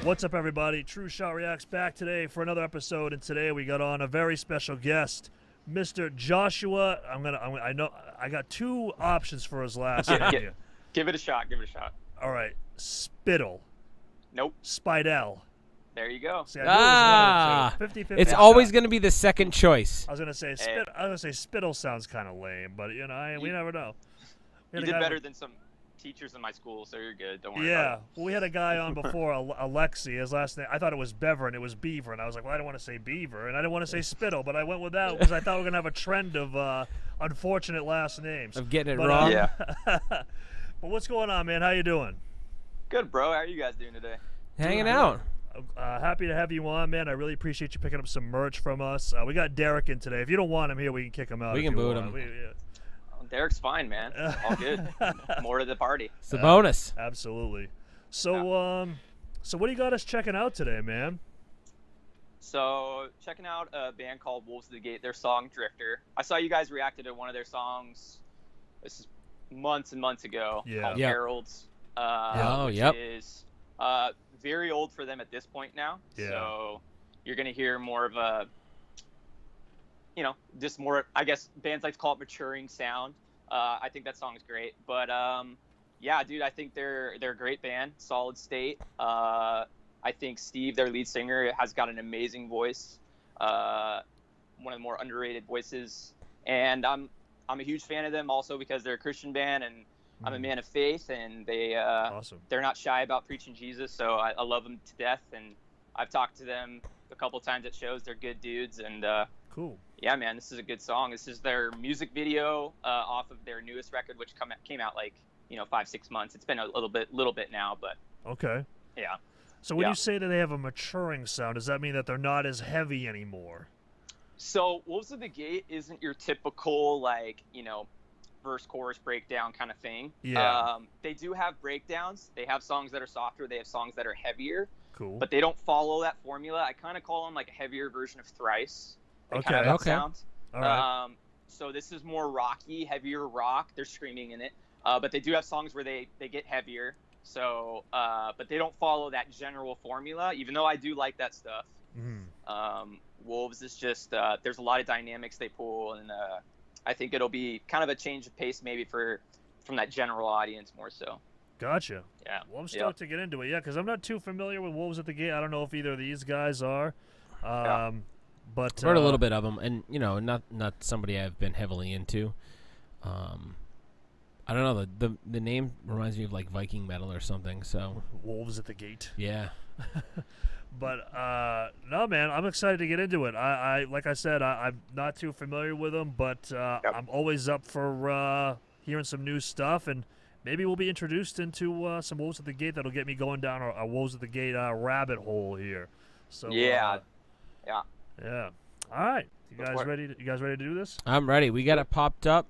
What's up, everybody? TrueShot reacts back today for another episode, and today we got on a very special guest, Mr. Joshua. I know I got two options for his last name here. Give it a shot. Give it a shot. All right, SPIDEL. Nope. SPIDEL. There you go. See, I knew it was 50-50. It's always going to be the second choice. I was gonna say SPIDEL sounds kind of lame, but you know, we never know. You did better than some teachers in my school, so you're good. Don't worry about it. Well, we had a guy on before, Alexi. His last name, I thought it was Bever, and it was Beaver, and I was like, well, I don't want to say Beaver, and I didn't want to say Spittle, but I went with that because I thought we were gonna have a trend of unfortunate last names. Of getting it wrong. Yeah. But what's going on, man? How you doing? Good, bro. How are you guys doing today? Hanging out. Happy to have you on, man. I really appreciate you picking up some merch from us. We got Derek in today. If you don't want him here, we can kick him out. We can boot him. Derek's fine, man. All good. More to the party. It's a bonus. Absolutely. So, so what do you got us checking out today, man? So, checking out a band called Wolves of the Gate, their song Drifter. I saw you guys reacted to one of their songs, this is months and months ago, called Heralds. Which is very old for them at this point now. Yeah. So, you're going to hear more of a, you know, just more, I guess bands like to call it maturing sound. I think that song is great, but yeah, dude, I think they're a great band, solid state. I think Steve, their lead singer, has got an amazing voice, one of the more underrated voices, and I'm a huge fan of them also because they're a Christian band, and I'm a man of faith, and they're not shy about preaching Jesus, so I love them to death, and I've talked to them a couple times at shows. They're good dudes, and cool. Yeah, man, this is a good song. This is their music video off of their newest record, which came out like 5-6 months. It's been a little bit now, but okay. Yeah. So when you say that they have a maturing sound, does that mean that they're not as heavy anymore? So Wolves of the Gate isn't your typical verse chorus breakdown kind of thing. Yeah. They do have breakdowns. They have songs that are softer. They have songs that are heavier. Cool. But they don't follow that formula. I kind of call them like a heavier version of Thrice. Okay. Sound. All right. So this is more rocky, heavier rock. They're screaming in it, but they do have songs where they get heavier. So, but they don't follow that general formula. Even though I do like that stuff. Mm-hmm. Wolves is just there's a lot of dynamics they pull, and I think it'll be kind of a change of pace maybe from that general audience more so. Gotcha. Yeah. Well, I'm stoked to get into it. Yeah, because I'm not too familiar with Wolves at the Gate. I don't know if either of these guys are. But I've heard a little bit of them, and not somebody I've been heavily into. I don't know, the name reminds me of like Viking metal or something. So Wolves at the Gate. Yeah. But no, man, I'm excited to get into it. I like I said, I'm not too familiar with them, but I'm always up for hearing some new stuff, and maybe we'll be introduced into some Wolves at the Gate that'll get me going down a Wolves at the Gate rabbit hole here. So yeah. Yeah. All right. You guys ready to do this? I'm ready. We got it popped up.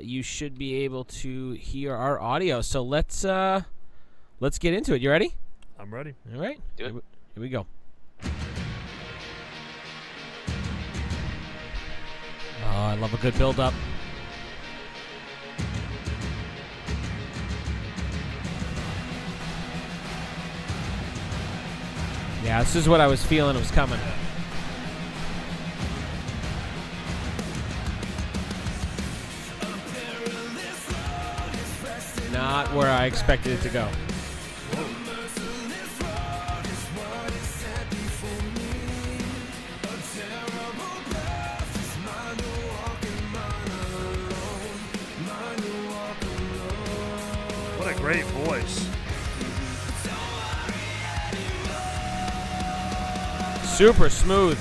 You should be able to hear our audio. So let's get into it. You ready? I'm ready. All right. Do it. Here we go. Oh, I love a good build-up. Yeah, this is what I was feeling was coming. Not where I expected it to go. What a great voice. Super smooth.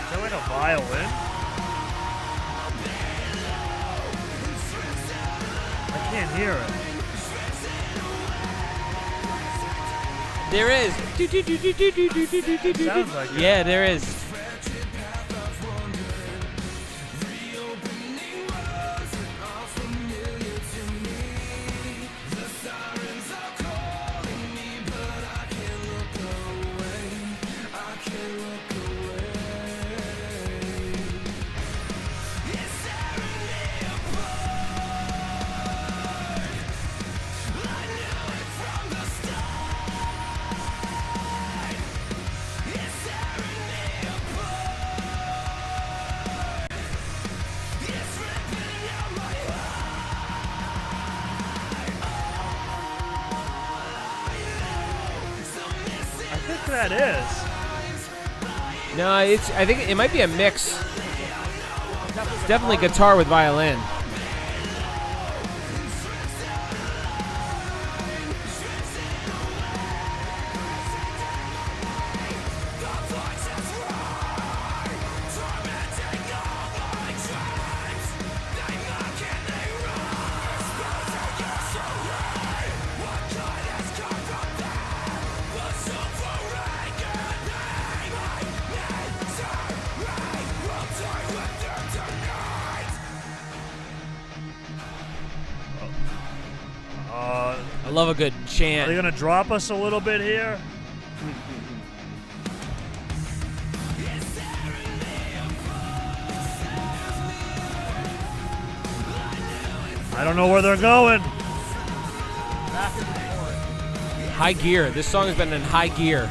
Is that like a violin? I can't hear it. There is. Sounds like it. Yeah, there is. that is. No, I think it might be a mix. It's definitely guitar with violin. I love a good chant. Are they gonna drop us a little bit here? I don't know where they're going. High gear. This song has been in high gear.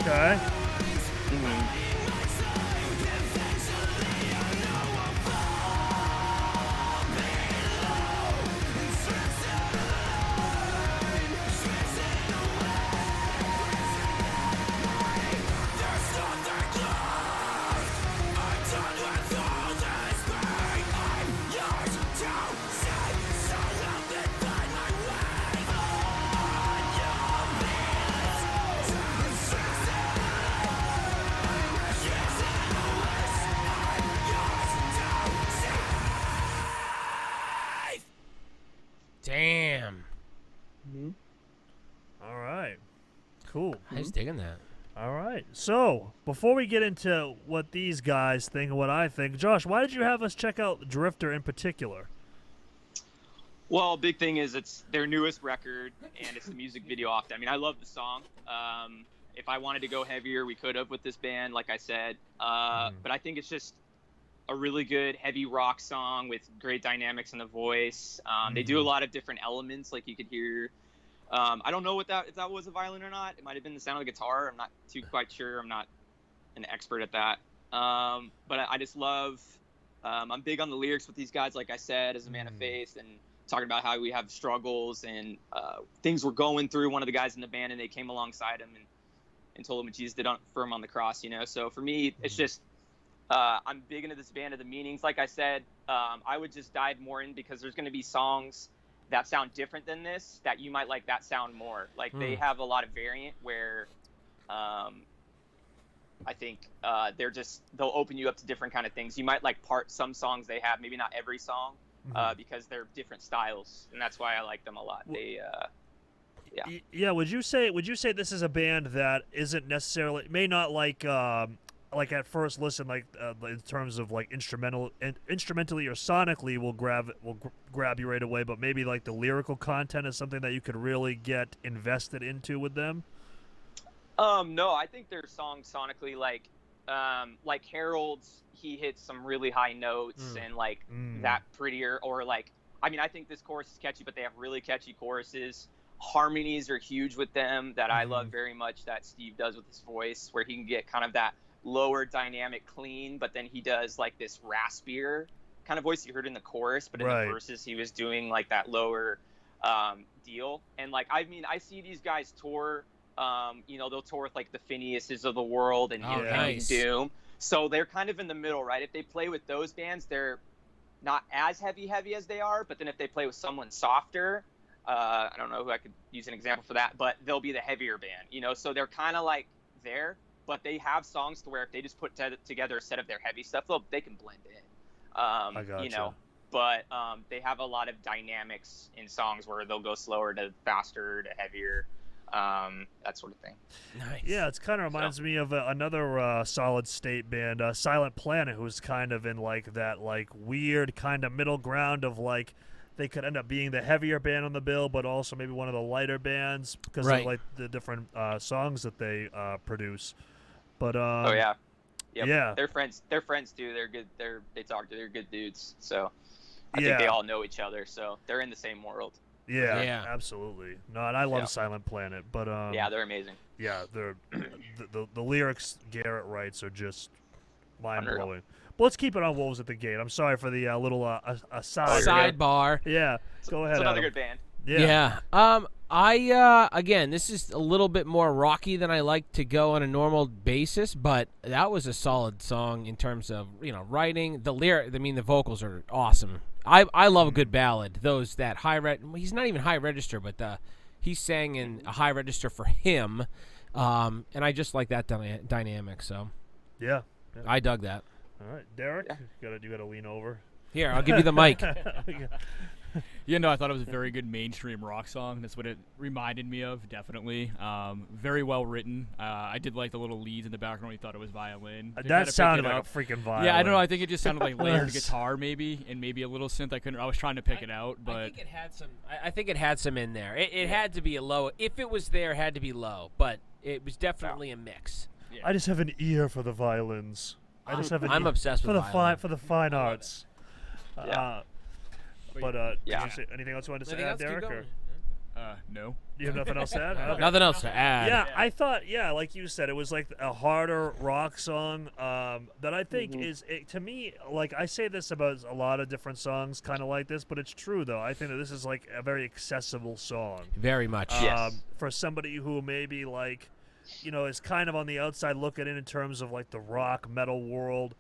Okay. Damn. All right. Cool. I was digging that. All right. So, before we get into what these guys think and what I think, Josh, why did you have us check out Drifter in particular? Well, big thing is it's their newest record, and it's the music video off it. I mean, I love the song. If I wanted to go heavier, we could have with this band, like I said. But I think it's just a really good heavy rock song with great dynamics in the voice. They do a lot of different elements, like you could hear. I don't know if that was a violin or not. It might have been the sound of the guitar. I'm not too quite sure. I'm not an expert at that. But I just love. I'm big on the lyrics with these guys, like I said, as a man of faith, and talking about how we have struggles and things we're going through. One of the guys in the band, and they came alongside him and told him what Jesus did for him on the cross. You know, so for me, it's just. I'm big into this band of the meanings. Like I said, I would just dive more in because there's going to be songs that sound different than this that you might like that sound more. Like they have a lot of variant where I think they'll open you up to different kind of things. You might like some songs they have, maybe not every song, because they're different styles, and that's why I like them a lot. They yeah. Would you say this is a band that isn't necessarily may not like at first listen, like in terms of like instrumentally or sonically will grab you right away, but maybe like the lyrical content is something that you could really get invested into with them? No, I think their songs sonically, like Harold's, he hits some really high notes and like that prettier, or like, I mean, I think this chorus is catchy, but they have really catchy choruses. Harmonies are huge with them that I love very much, that Steve does with his voice, where he can get kind of that lower dynamic clean, but then he does like this raspier kind of voice you heard in the chorus, but in the verses he was doing like that lower deal. And like, I mean, I see these guys tour, they'll tour with like the Phineases of the world and nice. Doom, so they're kind of in the middle, right? If they play with those bands, they're not as heavy as they are, but then if they play with someone softer, I don't know who I could use an example for that, but they'll be the heavier band, so they're kind of like there. But they have songs to where if they just put together a set of their heavy stuff, they can blend in. I gotcha. But they have a lot of dynamics in songs where they'll go slower to faster to heavier, that sort of thing. Nice. Yeah, it kind of reminds me of another solid state band, Silent Planet, who's kind of in like that like weird kind of middle ground of like they could end up being the heavier band on the bill, but also maybe one of the lighter bands because of like the different songs that they produce. But yeah, they're friends too. They're good. They're good dudes. So I think they all know each other. So they're in the same world. Yeah, absolutely. No, and I love Silent Planet, but yeah, they're amazing. Yeah, they're the lyrics Garrett writes are just mind-blowing. But let's keep it on Wolves at the Gate. I'm sorry for the little aside. Sidebar. Yeah, go ahead. It's another Adam. good band. Yeah. Again, this is a little bit more rocky than I like to go on a normal basis, but that was a solid song in terms of, writing. The the vocals are awesome. I love a good ballad. Those that he's not even high register, but he sang in a high register for him. And I just like that dynamic, so. Yeah. I dug that. All right, Derek, you gotta lean over. Here, I'll give you the mic. I thought it was a very good mainstream rock song. That's what it reminded me of, definitely. Very well written. I did like the little leads in the background when you thought it was violin. That sounded like a freaking violin. Yeah, I don't know. I think it just sounded like layered guitar maybe, and maybe a little synth. I was trying to pick it out, but I think it had some. I think it had some in there. It had to be a low. If it was there, it had to be low. But it was definitely a mix. Yeah. I just have an ear for the violins. I'm obsessed with for the fine arts. Did you say anything else you wanted to say, Derek? No. You have nothing else to add? Okay. Nothing else to add. Yeah, I thought, like you said, it was like a harder rock song that I think to me, like I say this about a lot of different songs kind of like this, but it's true, though. I think that this is like a very accessible song. Very much. For somebody who maybe like, is kind of on the outside looking in terms of like the rock metal world.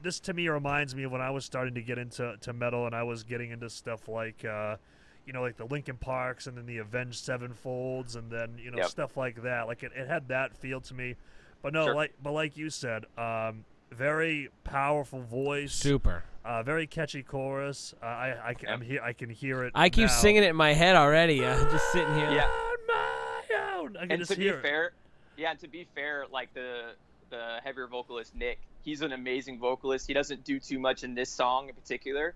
This to me reminds me of when I was starting to get into metal and I was getting into stuff like, like the Linkin Parks and then the Avenged Sevenfolds and then stuff like that. Like it had that feel to me, but no, like you said, very powerful voice, super, very catchy chorus. I can hear it. I keep now. singing it in my head already. I'm just sitting here. Yeah. On my own. I can and just to hear be fair, and to be fair, like the heavier vocalist Nick, he's an amazing vocalist. He doesn't do too much in this song in particular.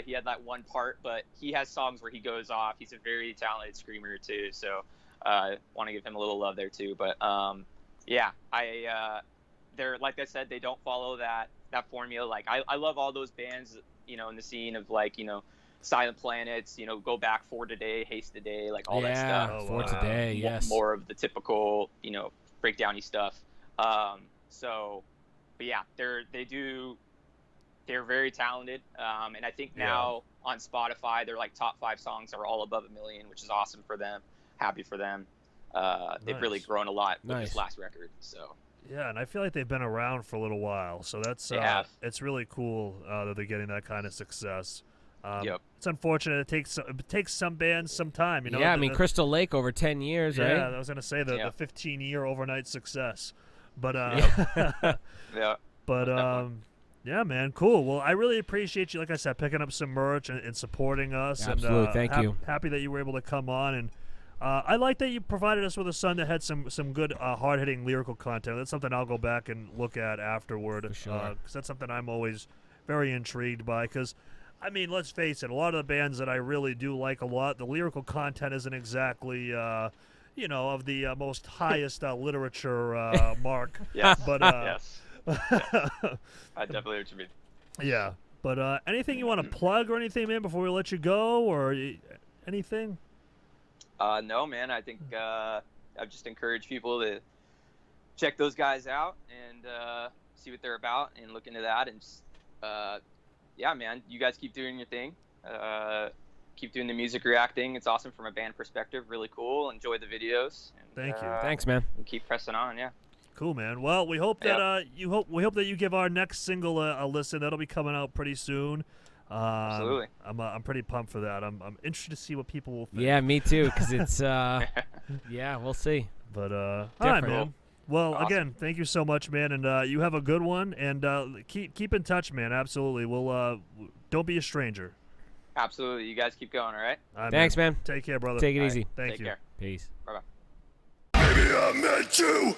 He had that one part, but he has songs where he goes off. He's a very talented screamer too, so want to give him a little love there too. But they're, like I said, they don't follow that formula. Like I love all those bands, in the scene of like, Silent Planets, Go Back for Today, Haste Today, like all that stuff. For Today, yes. More of the typical, breakdowny stuff. They're very talented. And I think now on Spotify, their like top 5 songs are all above 1 million, which is awesome for them. Happy for them. They've really grown a lot with this last record. So. Yeah, and I feel like they've been around for a little while, so that's it's really cool that they're getting that kind of success. It's unfortunate it takes some bands some time, Yeah, Crystal Lake over 10 years, right? Yeah, I was gonna say the 15-year overnight success, but yeah, man, cool. Well, I really appreciate you, like I said, picking up some merch and supporting us. Absolutely, and, thank you. Happy that you were able to come on, and I like that you provided us with a song that had some good hard-hitting lyrical content. That's something I'll go back and look at afterward. For sure. 'Cause that's something I'm always very intrigued by. Because, let's face it, a lot of the bands that I really do like a lot, the lyrical content isn't exactly, of the most highest literature mark. Yes. But, yes. I definitely know what you mean. Yeah. But anything you want to plug or anything, man, before we let you go, or anything? No, man. I think I've just encouraged people to check those guys out and see what they're about and look into that. And just, man, you guys keep doing your thing. Keep doing the music reacting. It's awesome from a band perspective. Really cool. Enjoy the videos. And, Thank you. Thanks, man. And keep pressing on. Yeah. Cool, man. Well, we hope that we hope that you give our next single a listen. That'll be coming out pretty soon. Absolutely. I'm pretty pumped for that. I'm interested to see what people will think. Yeah, me too. Because it's we'll see. But all right, man. Well, awesome. Again, thank you so much, man, and you have a good one. And keep in touch, man. Absolutely. We'll don't be a stranger. Absolutely. You guys keep going. All right. Thanks, man. Take care, brother. Take it easy. Thank you. Take care. Peace. Bye bye. Maybe I meant you.